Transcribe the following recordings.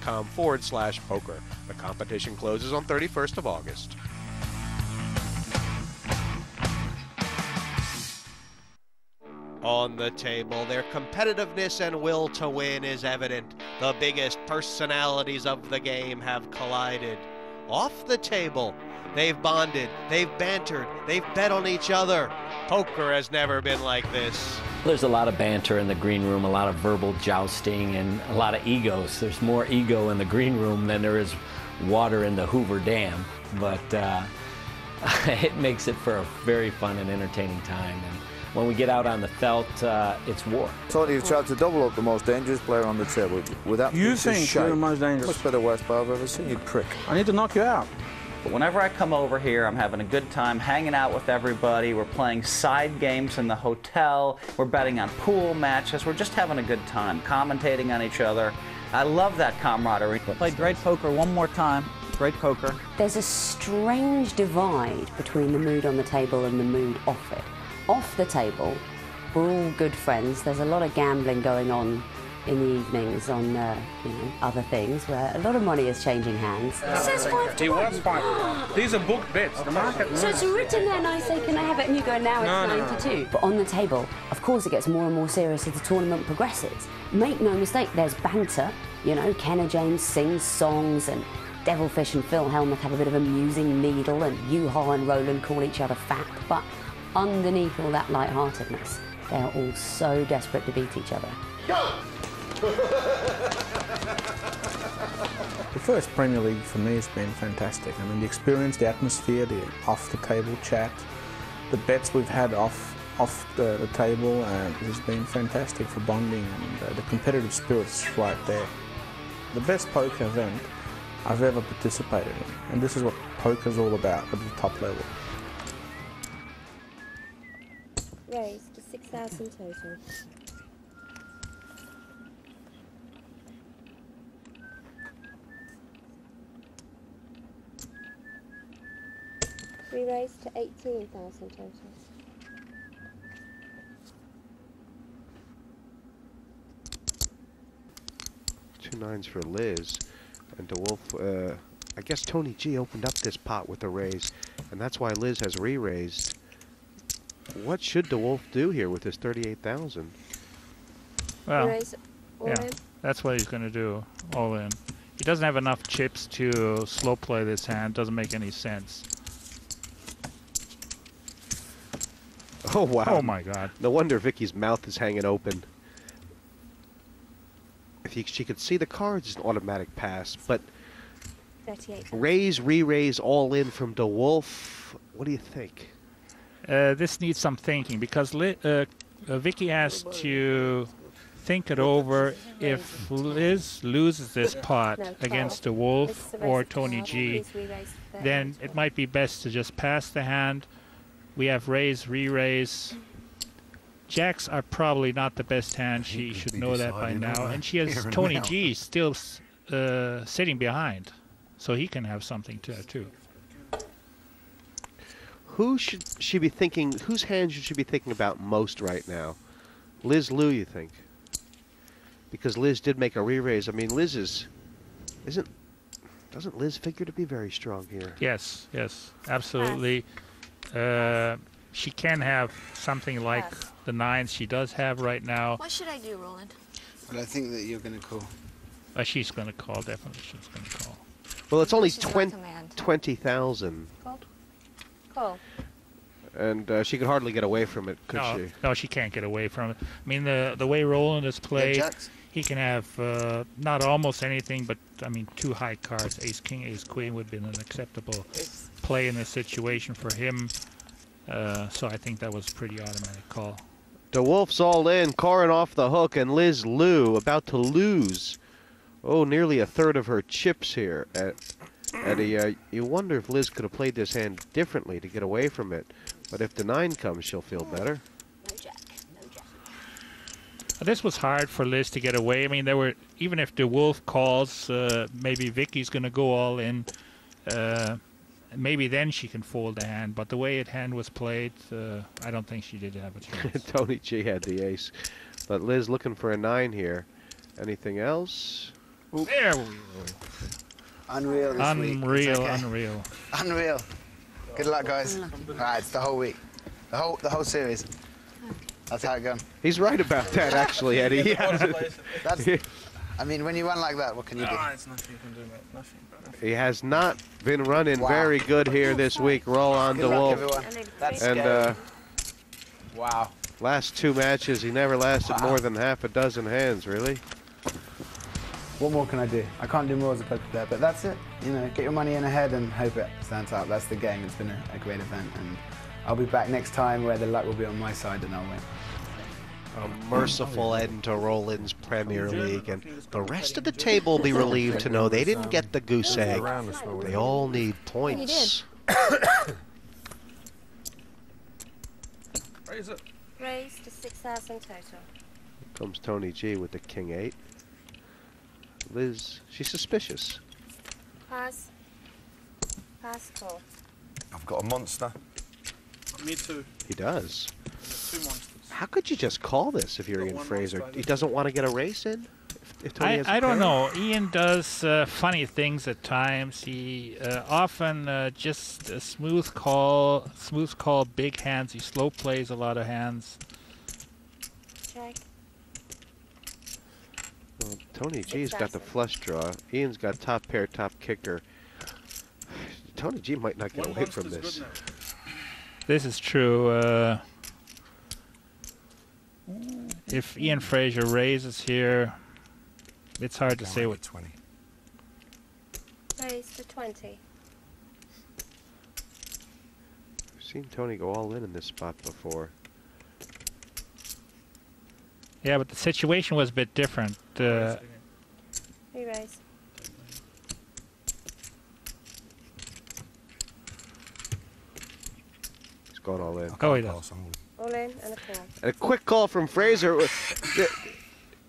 pokerspieler.com/poker. The competition closes on 31st of August. On the table, their competitiveness and will to win is evident. The biggest personalities of the game have collided. Off the table, they've bonded, they've bantered, they've bet on each other. Poker has never been like this. There's a lot of banter in the green room, a lot of verbal jousting, and a lot of egos. There's more ego in the green room than there is water in the Hoover Dam, but it makes it for a very fun and entertaining time. And when we get out on the felt, it's war. Tony, you've tried to double up the most dangerous player on the table without you think you're the most dangerous? Much better worst player I've ever seen, you prick. I need to knock you out. But whenever I come over here, I'm having a good time hanging out with everybody. We're playing side games in the hotel. We're betting on pool matches. We're just having a good time, commentating on each other. I love that camaraderie. Played great poker one more time. Great poker. There's a strange divide between the mood on the table and the mood off it. Off the table, we're all good friends. There's a lot of gambling going on in the evenings on, other things where a lot of money is changing hands. It says 5 to 1. He was 5. These are booked bets. The market. So it's written there and I say, can I have it? And you go, now it's 9 to 2. But on the table, of course, it gets more and more serious as the tournament progresses. Make no mistake, there's banter. You know, Kenna James sings songs and Devilfish and Phil Hellmuth have a bit of a musing needle and Yuha and Roland call each other fat. But underneath all that lightheartedness, they are all so desperate to beat each other. The first Premier League for me has been fantastic. I mean, the experience, the atmosphere, the off-the-table chat, the bets we've had off the table has been fantastic for bonding, and the competitive spirit's right there. The best poker event I've ever participated in, and this is what poker's all about at the top level. Raised to 6,000 total. Re-raised to 18,000 total. Two nines for Liz. And DeWolf, I guess Tony G opened up this pot with a raise, and that's why Liz has re-raised. What should DeWolf do here with his 38,000? Well, yeah, that's what he's going to do, all in. He doesn't have enough chips to slow play this hand. Doesn't make any sense. Oh, wow. Oh, my God. No wonder Vicky's mouth is hanging open. If she could see the cards, it's an automatic pass. But 38. raise, re-raise, all in from DeWolf. What do you think? This needs some thinking, because Vicky has to think it over. If Liz loses this pot against DeWolf or Tony G, then it might be best to just pass the hand. We have raise, re-raise. Jacks are probably not the best hand. She should know that by now. And she has Tony G still sitting behind, so he can have something too. Who should she be thinking? Whose hand should she be thinking about most right now? Liz, Lou, you think? Because Liz did make a re-raise. I mean, doesn't Liz figure to be very strong here? Yes, absolutely. She can have something like the nines she does have right now. What should I do, Roland? But I think that you're going to call. She's going to call, definitely. She's going to call. Well, it's only 20,000. Call. And she could hardly get away from it, could she? No, she can't get away from it. I mean, the way Roland is played, he can have not almost anything, but, I mean, two high cards. Ace King, Ace Queen would have been an acceptable play in this situation for him. So I think that was a pretty automatic call. DeWolf's all in, Corin off the hook, and Liz Lou about to lose. Oh, nearly a third of her chips here. Eddie, you wonder if Liz could have played this hand differently to get away from it. But if the 9 comes, she'll feel better. No jack. This was hard for Liz to get away. I mean, even if DeWolf calls, maybe Vicky's going to go all in. Maybe then she can fold the hand, but the way hand was played, I don't think she did have a chance. Tony G had the ace, but Liz looking for a 9 here. Anything else? There we go. Unreal this week. Unreal, It's okay. unreal. Unreal. Good luck, guys. Right, it's the whole week. The whole series. That's how it goes. He's right about that, actually, Eddie. He hasn't- That's, I mean, when you run like that, what can you do? It's nothing you can do, mate. Nothing. He has not been running Wow. very good here this week. Roll on Good the luck, wolf. everyone. That's And scary. Wow. last 2 matches, he never lasted more than half a dozen hands, really. What more can I do? I can't do more as a poker player, but that's it. You know, get your money in ahead and hope it stands up. That's the game. It's been a great event, and I'll be back next time where the luck will be on my side and I'll win. A merciful end to Roland's Premier League, and the rest of the table will be relieved to know they didn't get the goose egg. They all need points. Raise it. Raise to 6,000 total. Comes Tony G with the King 8. Liz, she's suspicious. Pass. Pass, call. I've got a monster. Me too. He does. 2 monsters. How could you just call this if you're Ian Fraser? He doesn't want to get a race in? If Tony has a I don't pair? know. Ian does funny things at times. He often just a smooth call, big hands. He slow plays a lot of hands. Check. Well, Tony G's got the flush draw. Ian's got top pair, top kicker. Tony G might not get away from this. This is true. If Ian Fraser raises here, it's hard to say what. 20. Raise to 20. I've seen Tony go all in this spot before. Yeah, but the situation was a bit different. Re-raise. He's going all in. Oh, he does. All in and a call. And a quick call from Fraser.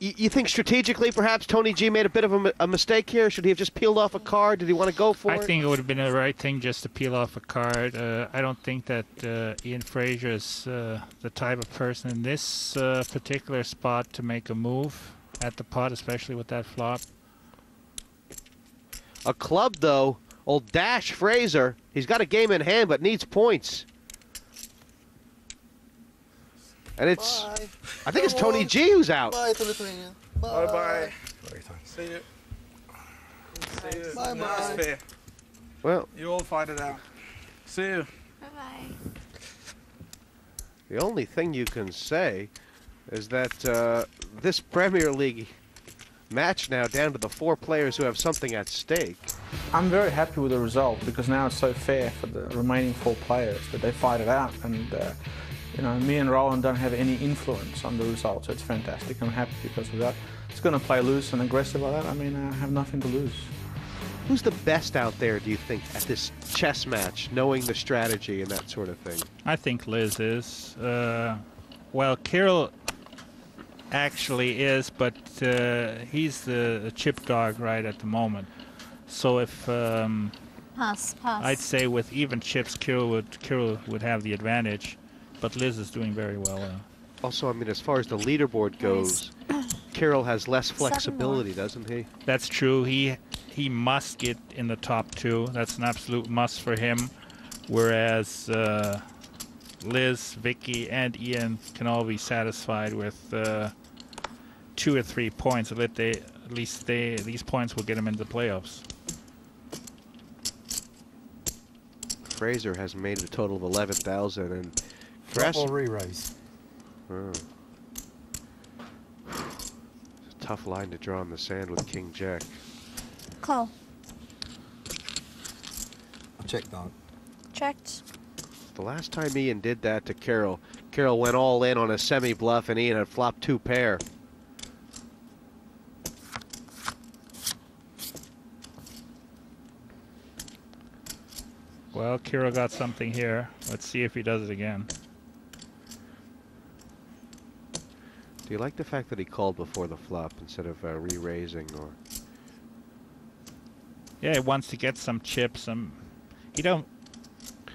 You think strategically, perhaps Tony G made a bit of a mistake here? Should he have just peeled off a card? Did he want to go for it? I think it would have been the right thing just to peel off a card. I don't think that Ian Fraser is the type of person in this particular spot to make a move at the pot, especially with that flop. A club, though. Old Dash Fraser. He's got a game in hand, but needs points. And it's... Bye. I think it's Tony G who's out. Bye to Lithuania. Bye. Bye-bye. Very thanks. See you. See you. Bye-bye. That's fair. Well, You all fight it out. See you. Bye-bye. the only thing you can say is that this Premier League match now down to the 4 players who have something at stake. I'm very happy with the result because now it's so fair for the remaining 4 players that they fight it out, and you know, me and Roland don't have any influence on the result, so it's fantastic. I'm happy because of that. It's going to play loose and aggressive like that. I mean, I have nothing to lose. Who's the best out there, do you think, at this chess match, knowing the strategy and that sort of thing? I think Liz is. Well, Kirill actually is, but he's the chip dog right at the moment. So if Pass, pass. I'd say with even chips, Kirill would have the advantage, but Liz is doing very well. Also, I mean, as far as the leaderboard goes, Kirill has less flexibility, doesn't he? That's true. He must get in the top 2. That's an absolute must for him. Whereas Liz, Vicky, and Ian can all be satisfied with 2 or 3 points. At least these points will get them into the playoffs. Fraser has made a total of 11,000, and Drop or re-raise? Oh. It's a tough line to draw in the sand with King Jack. Call. I checked on. Checked. The last time Ian did that to Carol, Carol went all in on a semi-bluff, and Ian had flopped 2 pair. Well, Kirill got something here. Let's see if he does it again. Do you like the fact that he called before the flop instead of re-raising? Or Yeah, he wants to get some chips.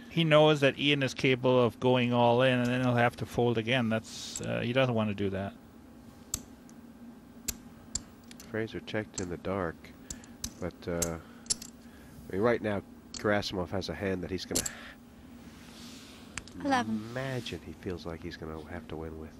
He knows that Ian is capable of going all in, and then he'll have to fold again. That's he doesn't want to do that. Fraser checked in the dark, but I mean, right now, Gerasimov has a hand that he's going to 11. imagine he feels like he's going to have to win with.